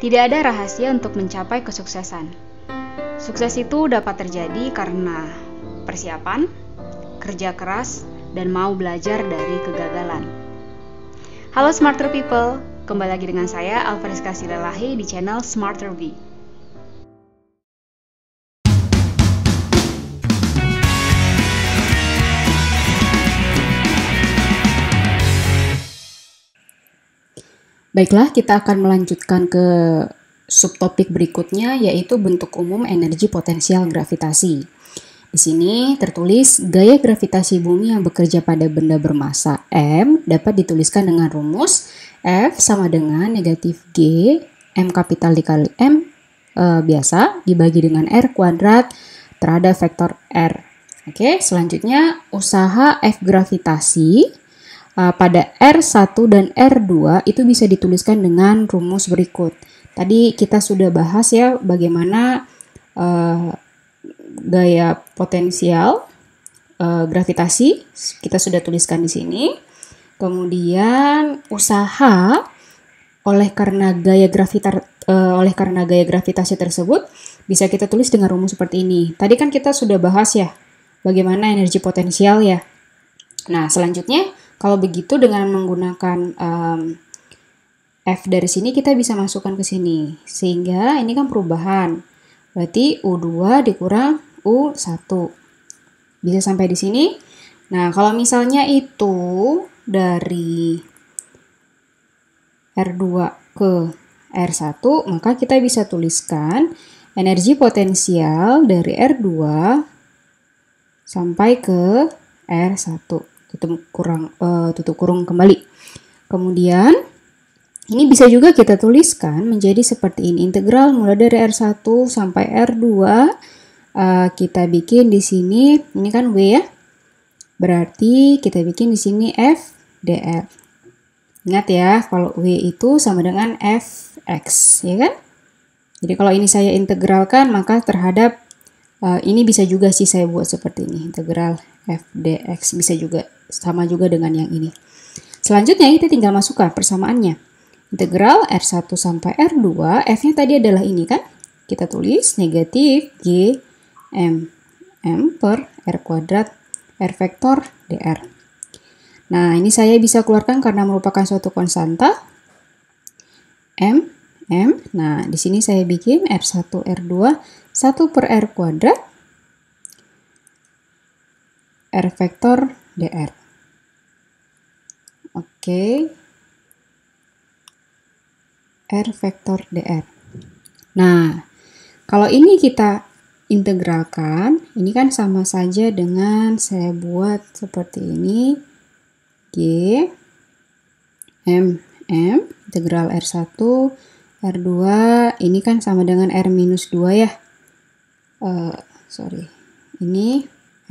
Tidak ada rahasia untuk mencapai kesuksesan. Sukses itu dapat terjadi karena persiapan, kerja keras, dan mau belajar dari kegagalan. Halo Smarter People, kembali lagi dengan saya Alfariska Silalahi di channel Smarter V. Baiklah, kita akan melanjutkan ke subtopik berikutnya, yaitu bentuk umum energi potensial gravitasi. Di sini tertulis gaya gravitasi bumi yang bekerja pada benda bermassa M dapat dituliskan dengan rumus F sama dengan negatif G M kapital dikali M biasa dibagi dengan R kuadrat terhadap vektor R. Oke, selanjutnya usaha F gravitasi pada R1 dan R2 itu bisa dituliskan dengan rumus berikut. Tadi kita sudah bahas ya bagaimana gaya potensial gravitasi, kita sudah tuliskan di sini. Kemudian usaha oleh karena gaya gravitasi tersebut bisa kita tulis dengan rumus seperti ini. Tadi kan kita sudah bahas ya bagaimana energi potensial ya. Nah, selanjutnya kalau begitu dengan menggunakan F dari sini kita bisa masukkan ke sini. Sehingga ini kan perubahan. Berarti U2 dikurang U1. Bisa sampai di sini. Nah, kalau misalnya itu dari R2 ke R1, maka kita bisa tuliskan energi potensial dari R2 sampai ke R1. Tutup kurung kembali. Kemudian ini bisa juga kita tuliskan menjadi seperti ini. Integral mulai dari R1 sampai R2 kita bikin di sini, ini kan W ya. Berarti kita bikin di sini F dr. Ingat ya, kalau W itu sama dengan Fx, ya kan? Jadi kalau ini saya integralkan, maka terhadap ini bisa juga sih saya buat seperti ini. Integral F dx bisa juga sama juga dengan yang ini. Selanjutnya kita tinggal masukkan persamaannya. Integral R1 sampai R2, F-nya tadi adalah ini kan? Kita tulis negatif G M per R kuadrat R vektor dr. Nah, ini saya bisa keluarkan karena merupakan suatu konstanta. M. Nah, di sini saya bikin R1, R2, 1 per R kuadrat R vektor dr. Oke. R vektor dr. Nah, kalau ini kita integralkan, ini kan sama saja dengan saya buat seperti ini. G M integral R1 R2 ini kan sama dengan R minus 2 ya. Ini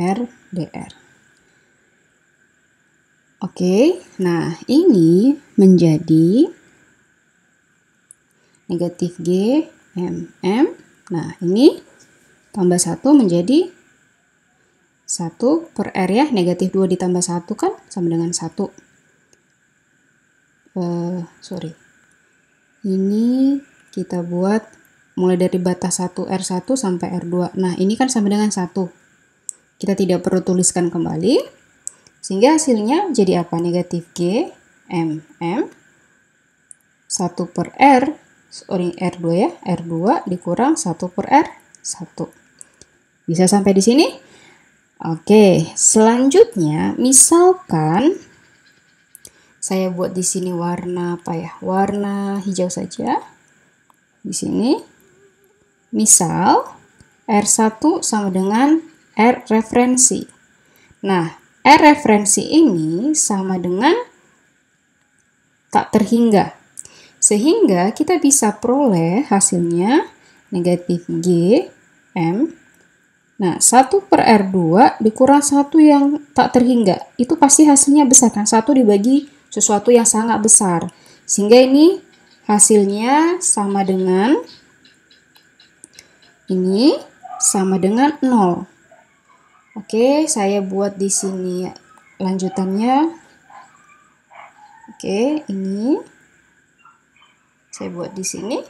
R dr. Oke, nah ini menjadi negatif G M. Nah, ini tambah 1 menjadi 1 per R ya. Negatif 2 ditambah 1 kan sama dengan 1. Ini kita buat mulai dari batas 1 R1 sampai R2. Nah, ini kan sama dengan 1. Kita tidak perlu tuliskan kembali. Sehingga hasilnya jadi apa? Negatif G M 1 per R2 ya. R2 dikurang 1 per R1. Bisa sampai di sini? Oke, selanjutnya misalkan saya buat di sini warna apa ya? Warna hijau saja. Di sini. Misal R1 sama dengan R referensi. Nah, R referensi ini sama dengan tak terhingga. Sehingga kita bisa peroleh hasilnya negatif G M. Nah, 1 per R2 dikurang 1 yang tak terhingga. Itu pasti hasilnya besar kan? 1 dibagi sesuatu yang sangat besar. Sehingga ini hasilnya sama dengan ini sama dengan 0. Oke, saya buat di sini lanjutannya. Oke, ini saya buat di sini.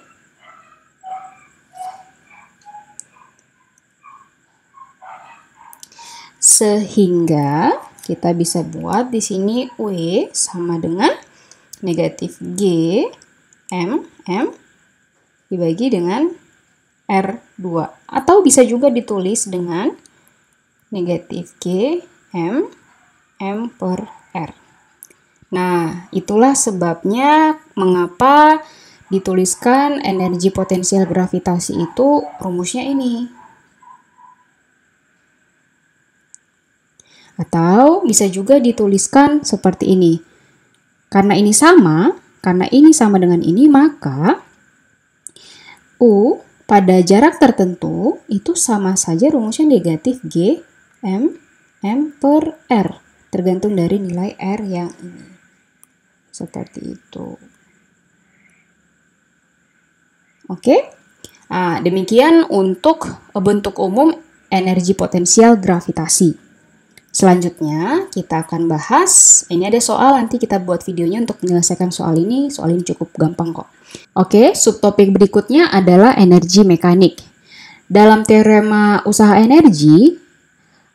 Sehingga kita bisa buat di sini W sama dengan negatif G M dibagi dengan R2. Atau bisa juga ditulis dengan negatif G M per R. Nah, itulah sebabnya mengapa dituliskan energi potensial gravitasi itu rumusnya ini. Atau bisa juga dituliskan seperti ini. Karena ini sama dengan ini, maka U pada jarak tertentu itu sama saja rumusnya negatif G M per R. Tergantung dari nilai R yang ini. Seperti itu. Oke. Nah, demikian untuk bentuk umum energi potensial gravitasi. Selanjutnya kita akan bahas, ini ada soal, nanti kita buat videonya untuk menyelesaikan soal ini cukup gampang kok. Oke, subtopik berikutnya adalah energi mekanik. Dalam teorema usaha energi,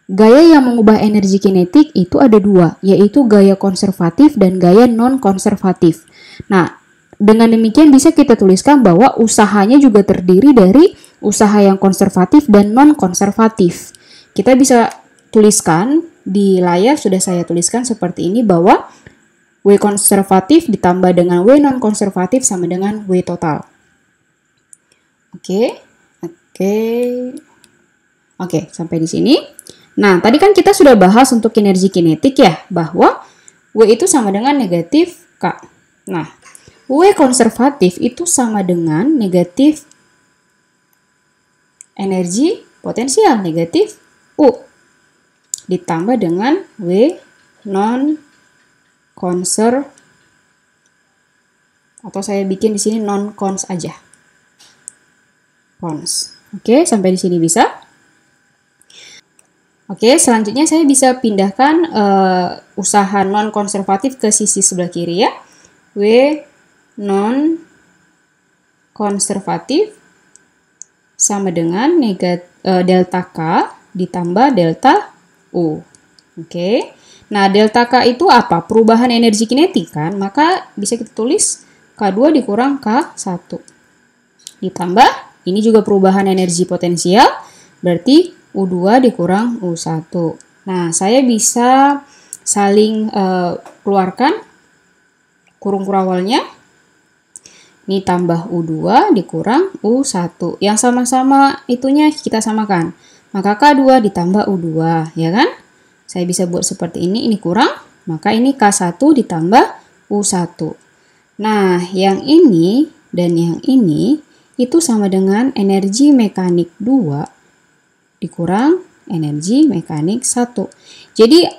gaya yang mengubah energi kinetik itu ada dua, yaitu gaya konservatif dan gaya non-konservatif. Nah, dengan demikian bisa kita tuliskan bahwa usahanya juga terdiri dari usaha yang konservatif dan non-konservatif. Kita bisa tuliskan di layar, sudah saya tuliskan seperti ini, bahwa W konservatif ditambah dengan W non-konservatif sama dengan W total. Oke, sampai di sini. Nah, tadi kan kita sudah bahas untuk energi kinetik ya, bahwa W itu sama dengan negatif K. Nah, W konservatif itu sama dengan negatif energi potensial, negatif U. Ditambah dengan W non-konservatif. Atau saya bikin di sini non-cons aja. Cons. Oke, sampai di sini bisa? Oke, selanjutnya saya bisa pindahkan usaha non-konservatif ke sisi sebelah kiri ya. W non-konservatif sama dengan delta K ditambah delta U. Oke. Nah, delta K itu apa? Perubahan energi kinetik kan? Maka bisa kita tulis K2 dikurang K1. Ditambah, ini juga perubahan energi potensial, berarti U2 dikurang U1. Nah, saya bisa saling keluarkan kurung kurawalnya. Ini tambah U2 dikurang U1. Yang sama-sama itunya kita samakan. Maka K2 ditambah U2, ya kan? Saya bisa buat seperti ini kurang, maka ini K1 ditambah U1. Nah, yang ini dan yang ini itu sama dengan energi mekanik 2 dikurang energi mekanik 1. Jadi,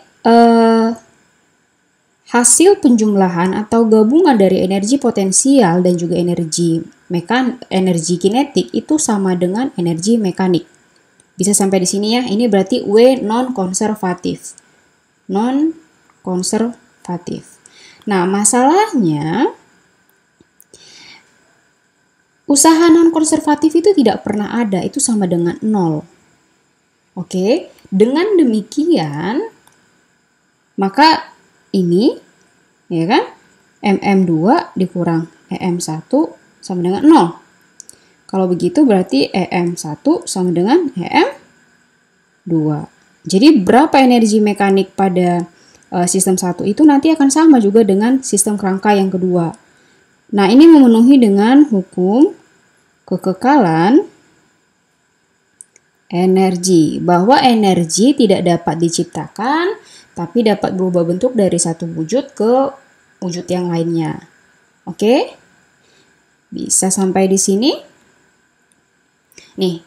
hasil penjumlahan atau gabungan dari energi potensial dan juga energi kinetik itu sama dengan energi mekanik. Bisa sampai di sini ya. Ini berarti W non-konservatif. Non-konservatif. Nah, masalahnya usaha non-konservatif itu tidak pernah ada. Itu sama dengan 0. Oke. Dengan demikian, maka ini, ya kan? MM2 dikurang EM1 sama dengan 0. Kalau begitu berarti EM1 sama dengan EM2. Jadi berapa energi mekanik pada sistem 1 itu nanti akan sama juga dengan sistem kerangka yang kedua. Nah, ini memenuhi dengan hukum kekekalan energi. Bahwa energi tidak dapat diciptakan, tapi dapat berubah bentuk dari satu wujud ke wujud yang lainnya. Oke? Bisa sampai di sini? Nih,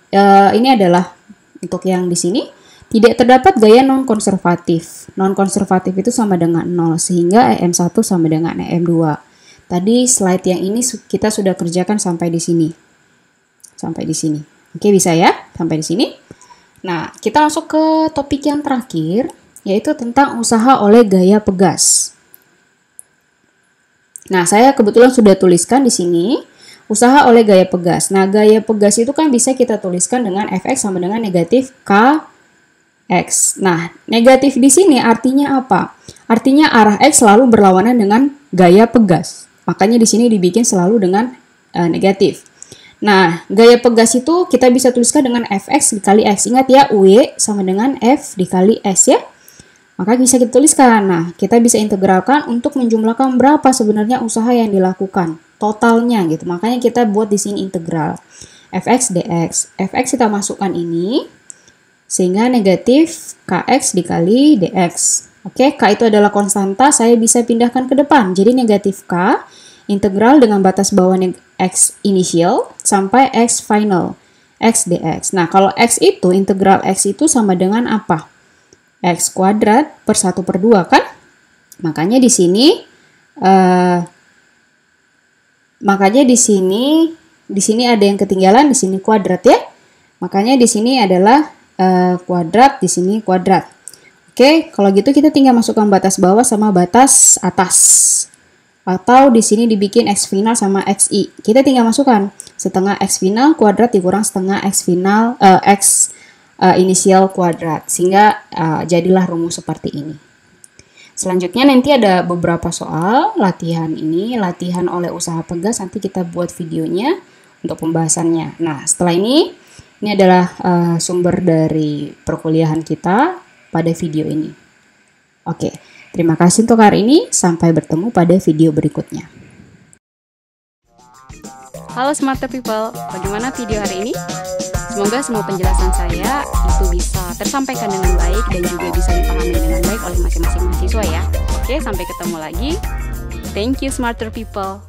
ini adalah untuk yang di sini. Tidak terdapat gaya non-konservatif. Non-konservatif itu sama dengan 0, sehingga EM1 sama dengan EM2. Tadi slide yang ini kita sudah kerjakan sampai di sini. Sampai di sini. Oke, bisa ya? Sampai di sini. Nah, kita masuk ke topik yang terakhir, yaitu tentang usaha oleh gaya pegas. Nah, saya kebetulan sudah tuliskan di sini usaha oleh gaya pegas. Nah, gaya pegas itu kan bisa kita tuliskan dengan Fx sama dengan negatif K X. Nah, negatif di sini artinya apa? Artinya arah X selalu berlawanan dengan gaya pegas. Makanya di sini dibikin selalu dengan negatif. Nah, gaya pegas itu kita bisa tuliskan dengan Fx dikali X. Ingat ya, W sama dengan F dikali S ya. Maka bisa kita tuliskan. Nah, kita bisa integralkan untuk menjumlahkan berapa sebenarnya usaha yang dilakukan. Totalnya gitu. Makanya kita buat di sini integral. Fx dx. Fx kita masukkan ini. Sehingga negatif Kx dikali dx. Oke, K itu adalah konstanta, saya bisa pindahkan ke depan. Jadi negatif K, integral dengan batas bawah X initial sampai X final. X dx. Nah, kalau X itu, integral X itu sama dengan apa? X kuadrat per 1/2 kan? Makanya di sini di sini ada yang ketinggalan, di sini kuadrat ya. Makanya di sini adalah kuadrat, di sini kuadrat. Oke, kalau gitu kita tinggal masukkan batas bawah sama batas atas. Atau di sini dibikin X final sama XI. Kita tinggal masukkan setengah X final kuadrat dikurang setengah X final X inisial kuadrat. Sehingga jadilah rumus seperti ini. Selanjutnya nanti ada beberapa soal latihan ini, latihan oleh usaha pegas, nanti kita buat videonya untuk pembahasannya. Nah, setelah ini adalah sumber dari perkuliahan kita pada video ini. Oke, terima kasih untuk hari ini. Sampai bertemu pada video berikutnya. Halo Smarter People, bagaimana video hari ini? Semoga semua penjelasan saya itu bisa tersampaikan dengan baik dan juga bisa dipahami dengan baik oleh masing-masing mahasiswa ya. Oke, sampai ketemu lagi. Thank you Smarter People.